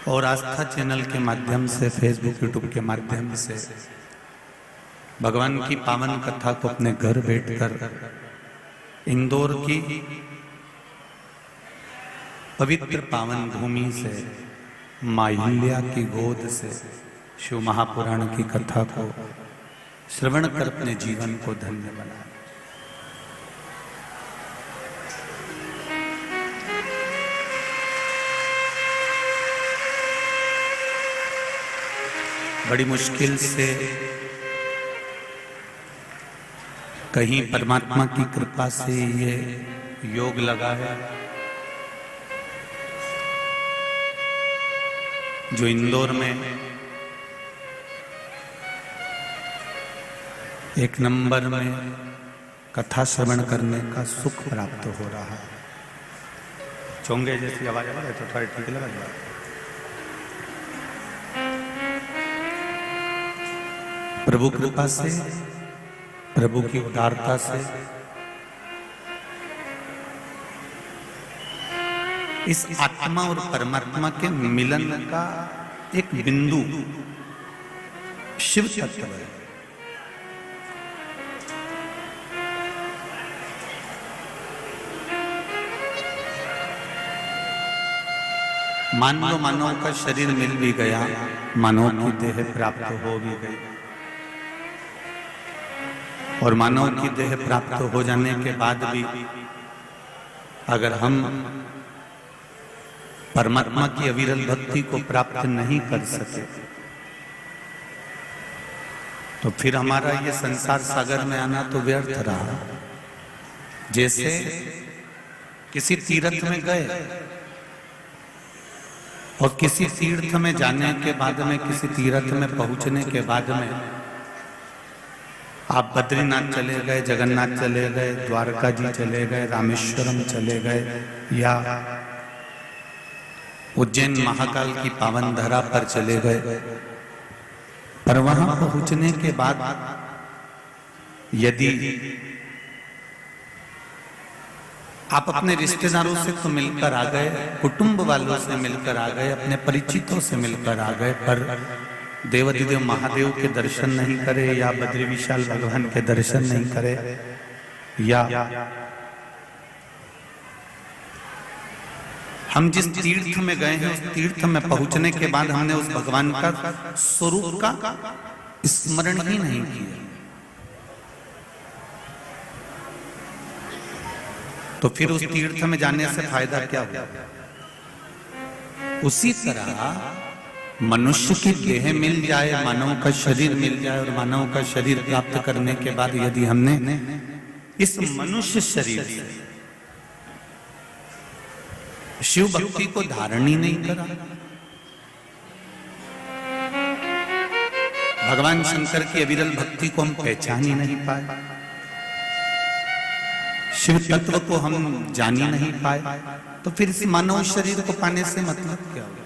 और आस्था चैनल के माध्यम से, फेसबुक यूट्यूब के माध्यम से भगवान की पावन कथा को अपने घर बैठकर इंदौर की पवित्र पावन भूमि से, माहिल्या की गोद से शिव महापुराण की कथा को श्रवण कर अपने जीवन को धन्य बनाए। बड़ी मुश्किल से कहीं परमात्मा की कृपा से ये योग लगा है जो इंदौर में एक नंबर में कथा श्रवण करने का सुख प्राप्त हो रहा है। चोंगे जैसी आवाज आ रही है तो थोड़ा ठीक लगा जाए। प्रभु कृपा से, प्रभु की उदारता से इस आत्मा और परमात्मा के मिलन का एक बिंदु शिव तत्व है। मान लो मानव का शरीर मिल भी गया, मानव की देह प्राप्त हो भी गई, और मानव की देह प्राप्त हो जाने के बाद भी अगर हम परमात्मा की अविरल भक्ति को प्राप्त नहीं कर सके तो फिर हमारा ये संसार सागर में आना तो व्यर्थ रहा। जैसे किसी तीर्थ में गए और किसी तीर्थ में जाने के बाद में, किसी तीर्थ में पहुंचने के बाद में आप बद्रीनाथ चले गए, जगन्नाथ चले गए, द्वारका जी चले गए, रामेश्वरम चले गए, या उज्जैन महाकाल की पावन धरा पर चले गए, पर वहां पहुंचने के बाद यदि आप अपने रिश्तेदारों से तो मिलकर आ गए, कुटुंब वालों से मिलकर आ गए, अपने परिचितों से मिलकर आ गए, पर देवाधिदेव महादेव के दर्शन नहीं करे, या बद्री विशाल भगवान के दर्शन नहीं करे, या हम जिस तीर्थ में गए हैं उस तीर्थ में पहुंचने के बाद हमने उस भगवान का स्वरूप का स्मरण ही नहीं किया, तो फिर उस तीर्थ में जाने से फायदा क्या हुआ? उसी तरह मनुष्य की देह मिल जाए, मानव का शरीर मिल जाए, और मानव का शरीर प्राप्त करने के बाद यदि हमने इस मनुष्य शरीर से शिव भक्ति को धारण ही नहीं करा, भगवान शंकर की अविरल भक्ति को हम पहचान ही नहीं पाए, शिव तत्व को हम जान ही नहीं पाए, तो फिर इस मानव शरीर को पाने से मतलब क्या होगा?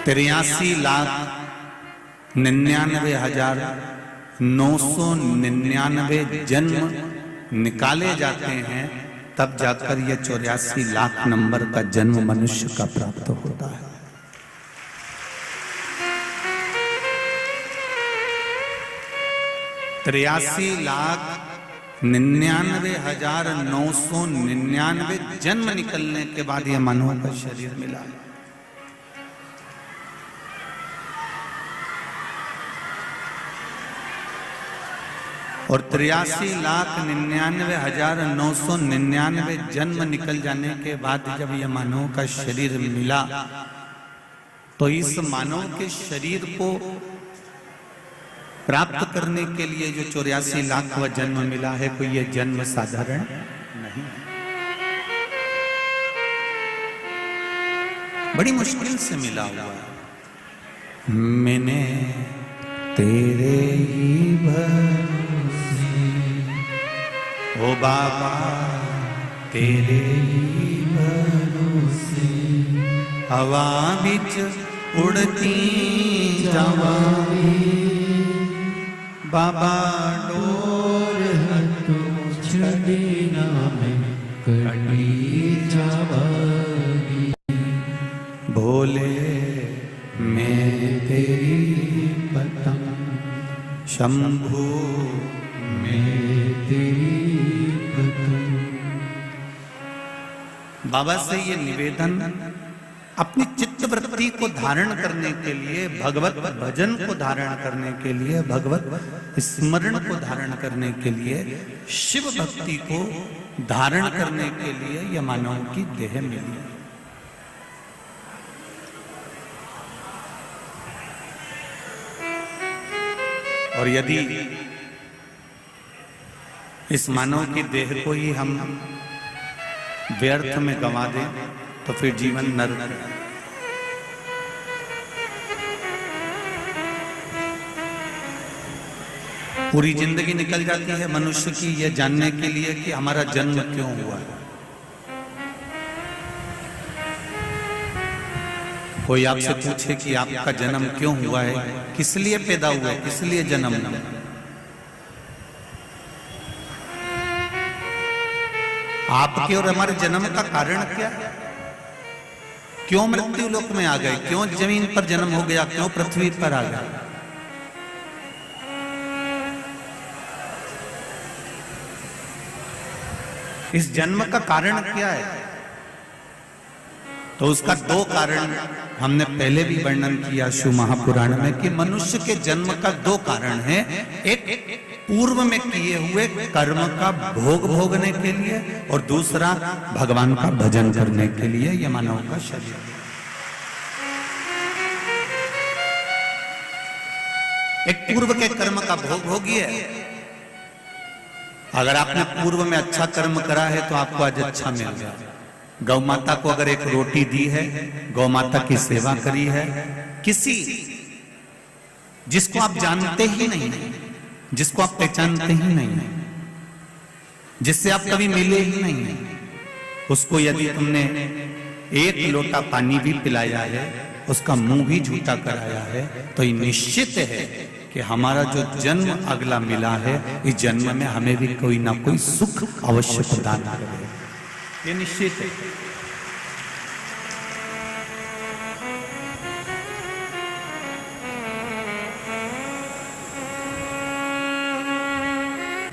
83,99,999 जन्म निकाले जाते हैं, तब जाकर यह 84 लाख नंबर का जन्म मनुष्य का प्राप्त होता है। तिरासी लाख 99,999 जन्म निकलने के बाद यह मानव का शरीर मिला। और 83,99,999 जन्म निकल जाने के बाद जब यह मानव का शरीर मिला, तो इस मानव के शरीर को प्राप्त करने के लिए जो 84 लाखवां जन्म मिला है, कोई यह जन्म साधारण नहीं, बड़ी मुश्किल से मिला हुआ है। मैंने तेरे ही भरोसे, ओ बाबा तेरे ही भरोसे, हवा बिच उड़ती जावांगी, बाबा डोर हटो छड़ी ना में कटी जावा। शंभु में बाबा से ये निवेदन, अपनी चित्तवृत्ति को धारण करने के लिए, भगवत भजन को धारण करने के लिए, भगवत स्मरण को धारण करने के लिए, शिव भक्ति को धारण करने के लिए यह मानव की देह मिली। और यदि इस मानव की देह को ही हम व्यर्थ में गंवा दें तो फिर जीवन नरक है। पूरी जिंदगी निकल जाती है मनुष्य की यह जानने के लिए कि हमारा जन्म क्यों हुआ है। कोई आपसे पूछे कि आपका जन्म क्यों हुआ है, किस लिए पैदा हुआ है, किस लिए जन्म हुआ, आपके और हमारे जन्म का कारण क्या है? क्यों मृत्यु लोक में आ गए, क्यों जमीन पर जन्म हो गया, क्यों पृथ्वी पर आ गया? इस जन्म का कारण क्या है? तो उसका दो कारण हमने पहले भी वर्णन किया शिव महापुराण में कि मनुष्य के जन्म का दो कारण है। एक पूर्व में किए हुए कर्म का भोग भोगने के लिए, और दूसरा भगवान का भजन करने के लिए यह मानव का शरीर। एक पूर्व के कर्म का भोग भोगिए। अगर आपने पूर्व में अच्छा कर्म करा है तो आपको आज अच्छा मिल गया। गौ माता को अगर एक रोटी दी है, गौ माता की सेवा करी है, किसी जिसको आप जानते ही नहीं, जिसको आप पहचानते ही नहीं, जिससे आप कभी मिले ही नहीं, उसको यदि तुमने एक लोटा पानी भी पिलाया है, उसका मुंह भी झूठा कराया है, तो ये निश्चित है कि हमारा जो जन्म अगला मिला है, इस जन्म में हमें भी कोई ना कोई सुख अवश्य प्रदान करेगा। ये निश्चित है।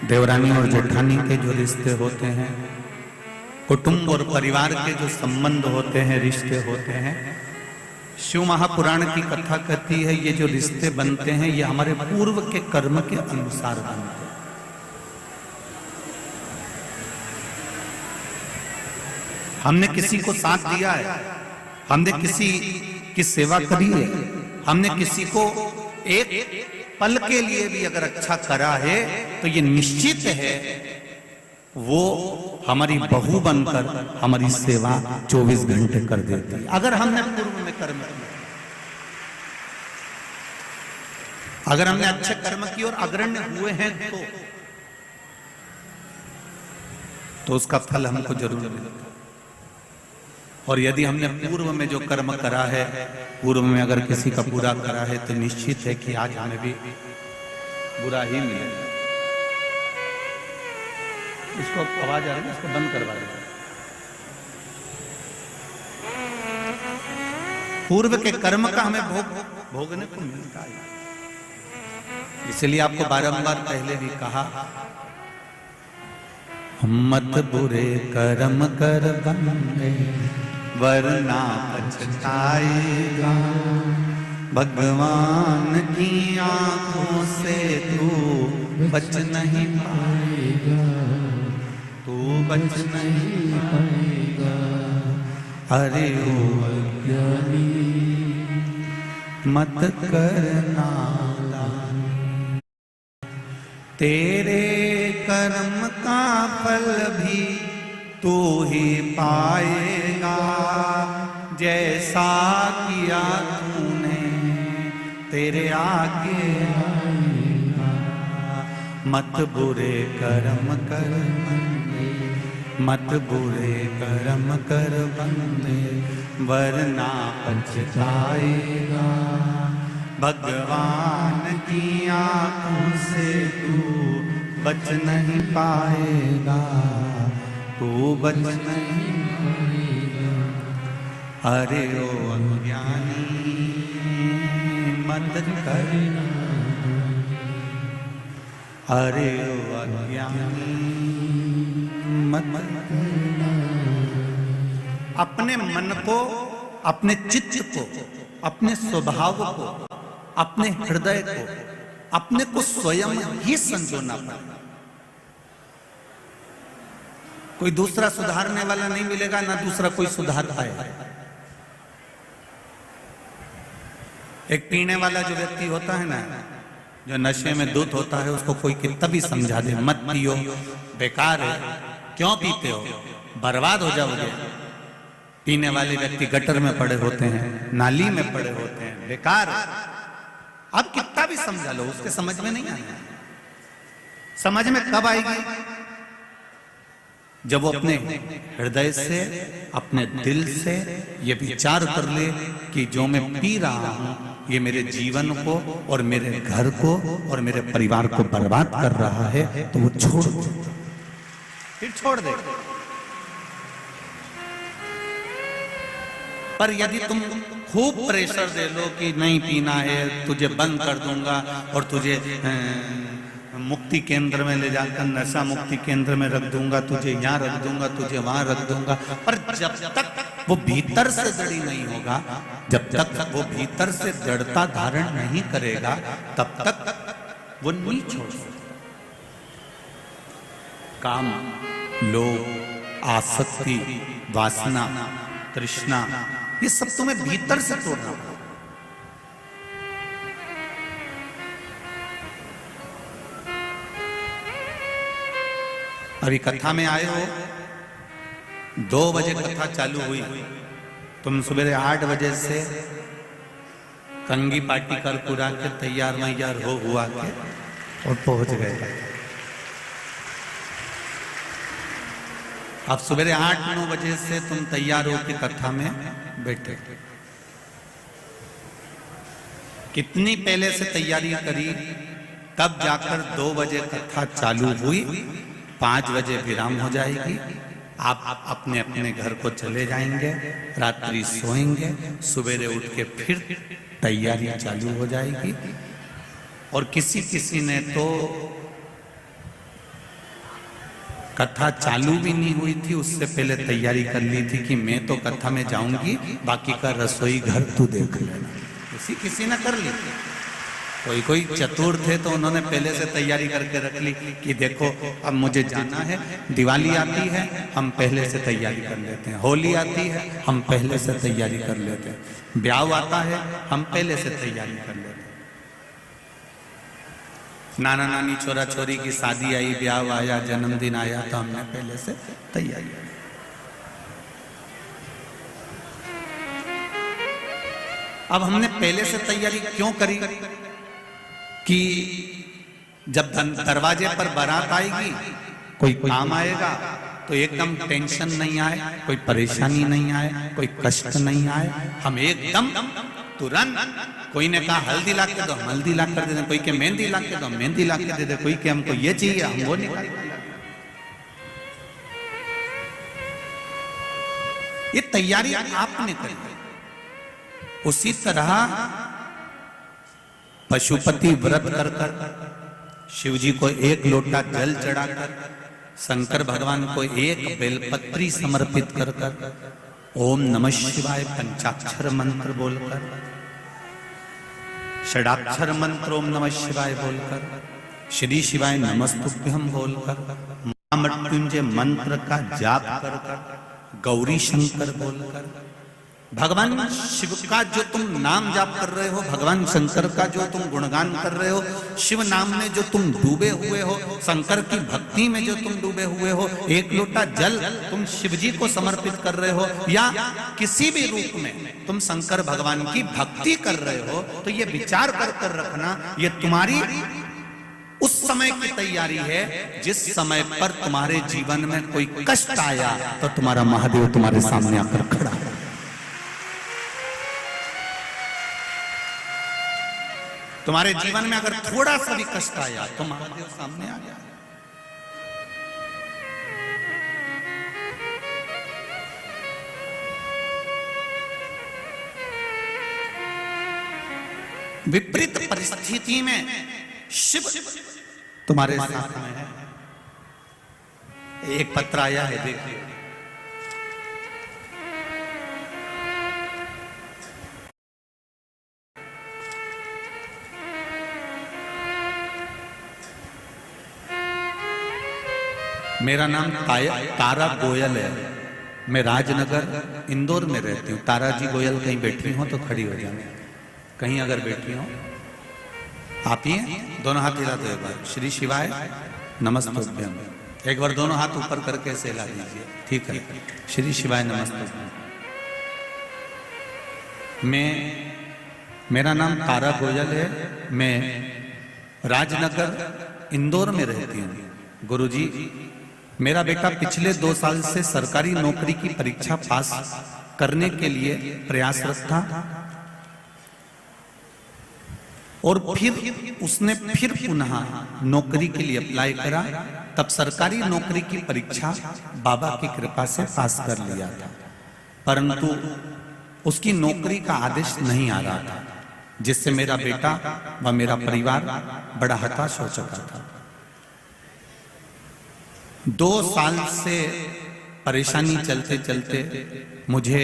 देवरानी और जेठानी के जो रिश्ते होते हैं, कुटुंब और परिवार के जो संबंध होते हैं, रिश्ते होते हैं, शिव महापुराण की कथा कहती है ये जो रिश्ते बनते हैं ये हमारे पूर्व के कर्म के अनुसार बनते हैं। हमने किसी को साथ दिया है, हमने किसी की सेवा करी है, हमने किसी को एक पल के लिए भी अगर अच्छा करा है तो ये निश्चित है वो हमारी बहू बनकर हमारी सेवा 24 घंटे कर देती है। अगर हमने पूर्व में कर्म किया, अगर हमने अच्छे कर्म किए और अग्रण्य हुए हैं तो उसका फल हमको जरूर मिलेगा। और यदि हमने पूर्व में जो कर्म करा है, पूर्व में अगर किसी का बुरा करा है तो निश्चित है कि आज हमें भी बुरा ही मिलेगा। इसको आवाज आ रही है, इसको बंद करवा दें। पूर्व के कर्म का हमें भोगने को मिलता है। इसलिए आपको बारंबार पहले भी कहा, मत बुरे कर्म कर बंदे वरना पछताएगा, भगवान की आंखों से तू बच नहीं पाएगा, तू बच नहीं पाएगा। अरे ओ अज्ञानी मत करना दानी, तेरे कर्म का फल भी तू ही पाएगा, जैसा किया तूने तेरे आगे आएगा। मत बुरे कर्म कर बंदे, मत बुरे कर्म कर बंदे वरना पछताएगा, भगवान की आंखों से तू बच नहीं पाएगा, तू बच नहीं पाएगा। अरे ओ अज्ञानी मत करना, अरे अज्ञानी मत, अपने मन को, अपने चित्त को, अपने स्वभाव को, अपने हृदय को, अपने को स्वयं ही संजोना पड़ेगा। कोई दूसरा सुधारने वाला नहीं मिलेगा, ना दूसरा कोई सुधार पाएगा। एक पीने वाला जो व्यक्ति होता है ना, जो नशे में धुत होता है, उसको कोई कितना भी समझा दे मत पियो, बेकार है, क्यों पीते हो, बर्बाद हो जाओगे। पीने वाले व्यक्ति गटर में पड़े होते हैं, नाली में पड़े होते हैं, बेकार है। अब कितना भी समझा लो, उसके समझ में नहीं आएगा। समझ में कब आएगी? जब वो अपने हृदय से, अपने दिल से ये विचार कर ले कि जो मैं पी रहा हूं ये मेरे जीवन को और मेरे घर को और मेरे परिवार को बर्बाद कर रहा है, तो वो छोड़ दे, फिर छोड़ दे। पर यदि तुम खूब प्रेशर दे लो कि नहीं पीना है, तुझे बंद कर दूंगा और तुझे मुक्ति केंद्र में ले जाकर नशा मुक्ति केंद्र में रख दूंगा, तुझे यहाँ रख दूंगा, तुझे वहां रख दूंगा, पर जब तक वो भीतर से दृढ़ नहीं होगा, जब तक वो भीतर से दृढ़ता धारण नहीं करेगा, तब तक वो नहीं छोड़ सकता। काम, लोभ, आसक्ति, वासना, तृष्णा, ये सब तुम्हें भीतर से तोड़ना होगा। अभी कथा में आए हो, 2 बजे कथा चालू हुई, तुम सुबह 8 बजे से कंगी पार्टी कर पूरा के तैयार मैयार हो हुआ के और पहुंच गए। अब सुबह 8-9 बजे से तुम तैयार हो के कथा में बैठे। कितनी पहले से तैयारी करी, तब जाकर 2 बजे कथा चालू हुई, 5 बजे विराम हो जाएगी। आप अपने अपने घर को चले जाएंगे, रात्रि सोएंगे, सवेरे उठ के फिर तैयारी चालू हो जाएगी। और किसी किसी ने तो कथा चालू भी नहीं हुई थी, उससे पहले तैयारी कर ली थी कि मैं तो कथा में जाऊंगी, बाकी का रसोई घर तू देख लेना। किसी ने कर ली। कोई चतुर थे तो उन्होंने पहले से तैयारी करके रख ली कि देखो अब मुझे जाना है, दिवाली आती है हम पहले से तैयारी कर लेते हैं, होली आती है हम पहले से तैयारी कर लेते हैं, ब्याह आता है हम पहले से तैयारी कर लेते हैं, नाना नानी छोरा छोरी की शादी आई, ब्याह आया, जन्मदिन आया, तो हमने पहले से तैयारी की। अब हमने पहले से तैयारी क्यों करी कि जब दरवाजे पर बारात आएगी, कोई काम आएगा, तो एकदम टेंशन नहीं आए, कोई परेशानी नहीं आए, कोई कष्ट नहीं आए। हम एकदम तुरंत, कोई ने कहा हल्दी ला के दो, हम हल्दी ला कर दे दें, कोई के मेहंदी ला के दो, मेहंदी ला के दे दे, कोई के हमको ये चाहिए, हम वो निकाल। ये तैयारी आपने करी। उसी तरह पशुपति व्रत कर कर शिव जी को 1 लोटा जल चढ़ाकर, शंकर भगवान को 1 बेलपत्री समर्पित कर कर, ओम नमः शिवाय पंचाक्षर मंत्र बोलकर, षडाक्षर मंत्र ओम नमः शिवाय बोलकर, श्री शिवाय नमस्तुभ्यम बोलकर, महामृत्युंजय मंत्र का जाप कर कर, गौरी शंकर बोलकर, भगवान शिव का जो तुम नाम जाप कर रहे हो, भगवान शंकर का जो तुम गुणगान कर रहे हो, शिव नाम में जो तुम डूबे हुए हो, शंकर की भक्ति में जो तुम डूबे हुए हो, 1 लोटा जल तुम शिव जी को समर्पित कर रहे हो, या किसी भी रूप में तुम शंकर भगवान की भक्ति कर रहे हो, तो ये विचार कर कर रखना, ये तुम्हारी उस समय की तैयारी है जिस समय पर तुम्हारे जीवन में कोई कष्ट आया तो तुम्हारा महादेव तुम्हारे सामने आकर खड़ा है। तुम्हारे जीवन में अगर थोड़ा सा भी कष्ट आया तो महादेव सामने आ गया। विपरीत परिस्थिति में शिव तुम्हारे साथ में है। एक पत्र आया है, देखिए। मेरा नाम तारा गोयल है। मैं राजनगर इंदौर में रहती हूँ। तारा जी गोयल कहीं बैठी हो तो खड़ी हो जाए, कहीं अगर बैठी हो। आप ही हैं? दोनों हाथ हिला दो एक बार। श्री शिवाय नमस्तुभ्यम। एक बार दोनों हाथ ऊपर करके ऐसे हिला दीजिए, ठीक है। श्री शिवाय नमस्तुभ्यम। मेरा नाम तारा गोयल है। मैं राजनगर इंदौर में रहती हूँ। गुरुजी, मेरा बेटा पिछले 2 साल से सरकारी नौकरी की परीक्षा पास करने के लिए प्रयासरत था और फिर उसने पुनः नौकरी के लिए अप्लाई करा। तब सरकारी नौकरी की परीक्षा बाबा की कृपा से पास कर लिया था, परंतु उसकी नौकरी का आदेश नहीं आ रहा था, जिससे मेरा बेटा व मेरा परिवार बड़ा हताश हो चुका था। 2 साल से परेशानी चलते चलते मुझे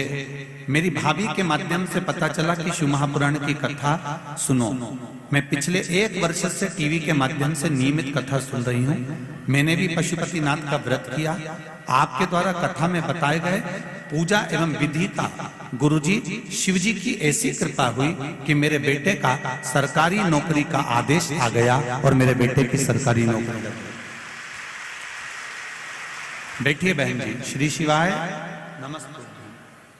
मेरी भाभी के माध्यम से पता चला कि शिव महापुराण की कथा सुनो। मैं पिछले 1 वर्ष से टीवी के माध्यम से नियमित कथा सुन रही हूँ। मैंने भी पशुपतिनाथ का व्रत किया। आपके द्वारा कथा में बताए गए पूजा एवं विधि का गुरुजी शिवजी की ऐसी कृपा हुई कि मेरे बेटे का सरकारी नौकरी का आदेश आ गया और मेरे बेटे की सरकारी नौकरी लग गई। बैठिए बहन जी। श्री शिवाय नमस्ते।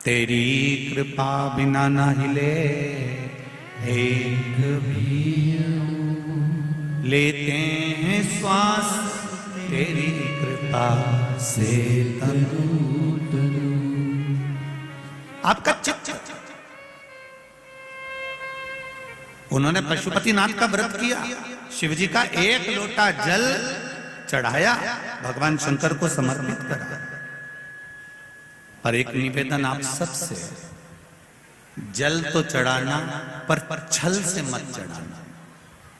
तेरी कृपा बिना न हिले एक भी, लेते हैं श्वास तेरी कृपा से तनु। आपका चित्त, उन्होंने पशुपतिनाथ का व्रत किया, शिवजी का 1 लोटा जल चढ़ाया, भगवान शंकर को समर्पित करा। पर एक निवेदन आप सबसे, जल तो चढ़ाना पर छल से मत चढ़ाना।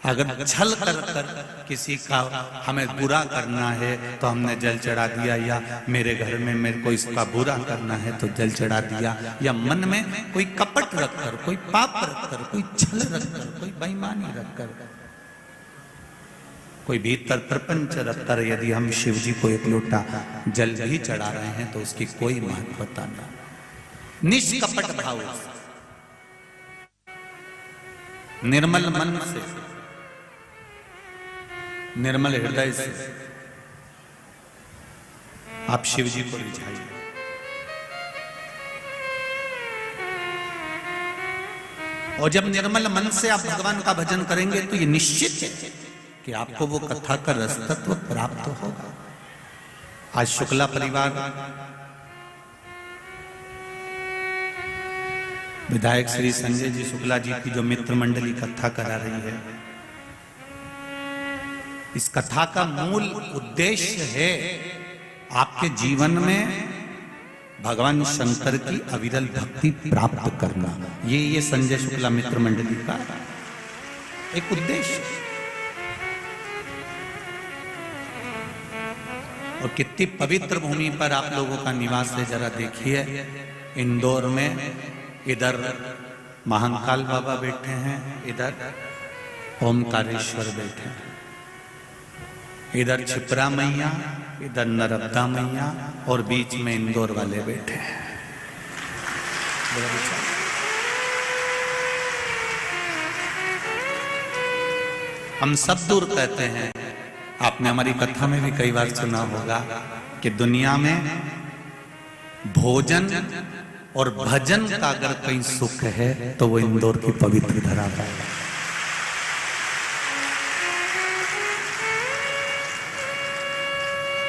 अगर छल कर किसी का हमें बुरा करना है तो हमने जल चढ़ा दिया, या मेरे घर में मेरे को इसका बुरा करना है तो जल चढ़ा दिया, या मन में कोई कपट रखकर, कोई पाप रखकर, कोई छल रखकर, कोई बेईमानी रखकर, कोई भीतर प्रपंच रखकर यदि हम शिव जी को 1 लोटा जल भी चढ़ा रहे हैं तो उसकी कोई महत्वता नहीं। निष्कपट भाव, निर्मल मन से, निर्मल हृदय से आप शिव जी को रिझाइए। और जब निर्मल मन से आप भगवान का भजन करेंगे तो ये निश्चित है कि आपको वो कथा का रसतत्व प्राप्त होगा। आज शुक्ला परिवार विधायक श्री संजय जी शुक्ला जी की जो मित्र मंडली कथा करा रही है, इस कथा का मूल उद्देश्य है आपके जीवन में भगवान शंकर की अविरल भक्ति प्राप्त करना। ये संजय शुक्ला मित्र मंडली का एक उद्देश्य है। और कितनी पवित्र भूमि पर आप लोगों का निवास है, जरा देखिए। इंदौर में इधर महाकाल बाबा बैठे हैं, इधर ओमकारेश्वर बैठे हैं, इधर क्षिप्रा मैया, इधर नर्मदा मैया, और बीच में इंदौर वाले बैठे हैं। हम सब दूर कहते हैं, आपने हमारी कथा में भी कई बार सुना होगा कि दुनिया में भोजन और भजन का अगर कहीं सुख है तो वो इंदौर की पवित्र धरा है।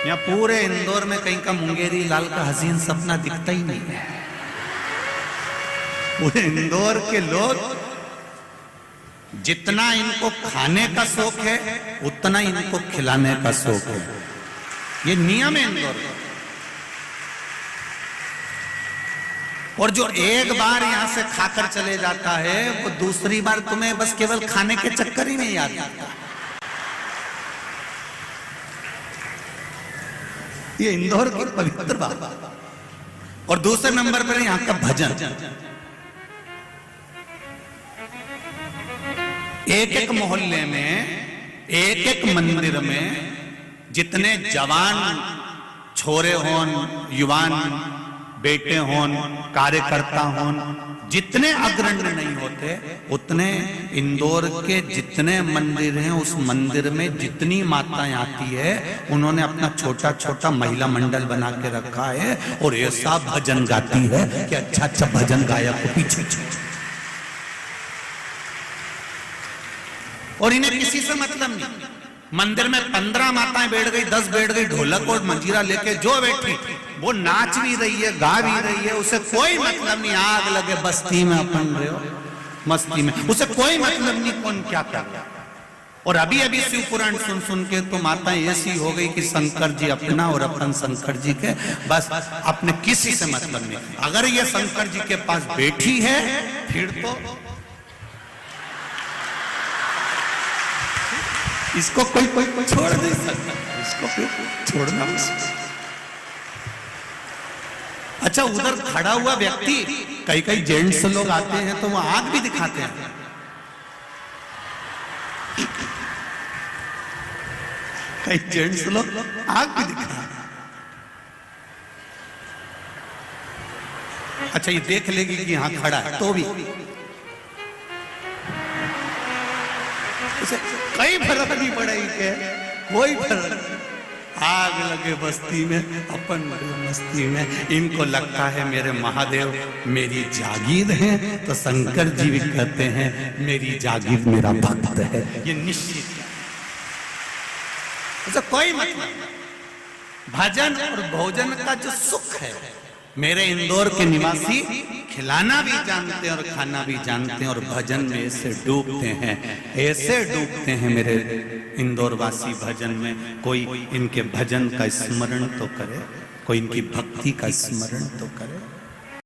यहाँ पूरे इंदौर में कहीं का मुंगेरी लाल का हसीन सपना दिखता ही नहीं है। पूरे इंदौर के लोग जितना इनको खाने का शौक है उतना इनको खिलाने का शौक है। ये नियम है इंदौर का। और जो एक बार यहां से खाकर चले जाता है वो दूसरी बार तुम्हें बस केवल खाने के चक्कर ही नहीं आता। ये इंदौर की पवित्र बात। और दूसरे नंबर पर यहाँ का भजन। एक एक मोहल्ले में, एक एक मंदिर में जितने जवान छोरे होन, युवान बेटे होन, कार्यकर्ता होन, जितने अग्रणी नहीं होते, उतने इंदौर के जितने मंदिर हैं, उस मंदिर में जितनी माताएं आती है, उन्होंने अपना छोटा छोटा महिला मंडल बना के रखा है और ऐसा भजन गाती है कि अच्छा अच्छा भजन गायक को पीछे। और इन्हें किसी से मतलब नहीं। मंदिर में 15 माताएं बैठ गई, 10 बैठ गई, ढोलक और मंजीरा लेके जो बैठी वो नाच भी रही है, गा भी रही है, उसे कोई मतलब नहीं। आग लगे बस्ती में अपन रहे हो मस्ती में, उसे कोई मतलब नहीं कौन क्या कर रहा। और अभी अभी शिव पुराण सुन सुन के तो माताएं ऐसी हो गई कि शंकर जी अपना और अपन शंकर जी के, बस अपने किसी से मतलब नहीं। अगर ये शंकर जी के पास बैठी है फिर तो इसको कोई छोड़ नहीं सकता, इसको छोड़ना नहीं सकता। अच्छा, उधर खड़ा हुआ व्यक्ति, कई कई जेंट्स लोग आते हैं तो वो आग भी दिखाते हैं। कई जेंट्स लोग आग भी दिखाते हैं। अच्छा, ये देख लेगी कि यहां खड़ा है तो भी कई फर्क नहीं पड़ेगी के, कोई फर्क नहीं। आग लगे बस्ती में, अपन मस्ती में। इनको लगता है मेरे महादेव मेरी जागीर है, तो शंकर जी भी कहते हैं मेरी जागीर मेरा भक्त है। ये निश्चित है, कोई मतलब। भजन और भोजन का जो सुख है, मेरे इंदौर के निवासी खिलाना भी जानते हैं और खाना भी जानते हैं, और भजन में ऐसे डूबते हैं, ऐसे डूबते हैं मेरे इंदौर वासी भजन में। कोई इनके भजन का स्मरण तो करे, कोई इनकी भक्ति का स्मरण तो करे।